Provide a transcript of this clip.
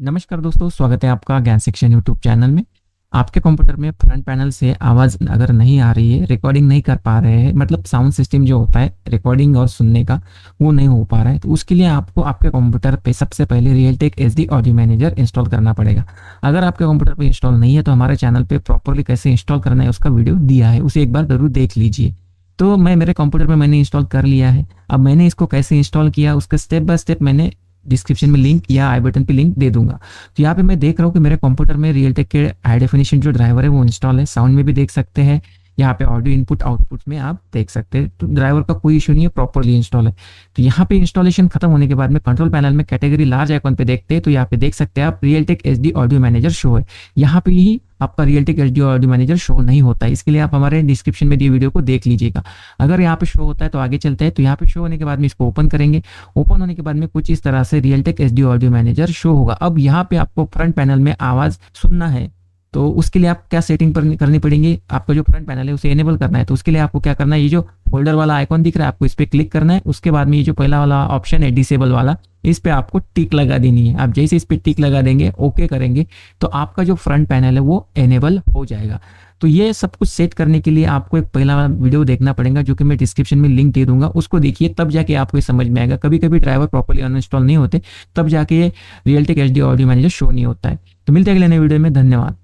नमस्कार दोस्तों, स्वागत है आपका ज्ञान शिक्षण यूट्यूब चैनल में। आपके कंप्यूटर में फ्रंट पैनल से आवाज़ अगर नहीं आ रही है, रिकॉर्डिंग नहीं कर पा रहे हैं, मतलब साउंड सिस्टम जो होता है रिकॉर्डिंग और सुनने का वो नहीं हो पा रहा है, तो उसके लिए आपको आपके कंप्यूटर पे सबसे पहले Realtek HD audio manager install करना पड़ेगा। अगर आपके कंप्यूटर पे इंस्टॉल नहीं है तो हमारे चैनल पे प्रॉपरली कैसे इंस्टॉल करना है उसका वीडियो दिया है, उसे एक बार ज़रूर देख लीजिए। तो मैं मेरे कंप्यूटर पे मैंने इंस्टॉल कर लिया है। अब मैंने इसको कैसे इंस्टॉल किया उसका स्टेप बाय स्टेप मैंने डिस्क्रिप्शन में लिंक या आई बटन पे लिंक दे दूंगा। तो यहाँ पे मैं देख रहा हूँ कि मेरे कंप्यूटर में रियलटेक के हाई डेफिनेशन जो ड्राइवर है वो इंस्टॉल है। साउंड में भी देख सकते हैं, यहाँ पे ऑडियो इनपुट आउटपुट में आप देख सकते हैं। तो ड्राइवर का कोई इशू नहीं है, प्रॉपरली इंस्टॉल है। तो यहाँ पे इंस्टॉलेशन खत्म होने के बाद में कंट्रोल पैनल में कैटेगरी लार्ज आइकॉन पे देखते हैं तो यहाँ पे देख सकते हैं आप Realtek HD audio manager show है। यहाँ पे ही आपका Realtek HD audio manager show नहीं होता है, इसके लिए आप हमारे डिस्क्रिप्शन में दिए वीडियो को देख लीजिएगा। अगर यहाँ पे शो होता है तो आगे चलते हैं। तो यहाँ पे शो होने के बाद में इसको ओपन करेंगे। ओपन होने के बाद में कुछ इस तरह से Realtek HD audio manager show होगा। अब यहाँ पे आपको फ्रंट पैनल में आवाज़ सुनना है तो उसके लिए आप क्या सेटिंग करनी पड़ेंगी, आपका जो फ्रंट पैनल है उसे एनेबल करना है। तो उसके लिए आपको क्या करना है, ये जो फोल्डर वाला आइकॉन दिख रहा है आपको इस पर क्लिक करना है। उसके बाद में ये जो पहला वाला ऑप्शन है डिसेबल वाला, इस पे आपको टिक लगा देनी है। आप जैसे इस पे टिक लगा देंगे, ओके करेंगे, तो आपका जो फ्रंट पैनल है वो एनेबल हो जाएगा। तो ये सब कुछ सेट करने के लिए आपको एक पहला वाला वीडियो देखना पड़ेगा जो कि मैं डिस्क्रिप्शन में लिंक दे दूंगा, उसको देखिए, तब जाके आपको ये समझ में आएगा। कभी कभी ड्राइवर प्रॉपर्ली अनइंस्टॉल नहीं होते, तब जाके ये Realtek HD audio manager show नहीं होता है। तो मिलते हैं अगले नए वीडियो में। धन्यवाद।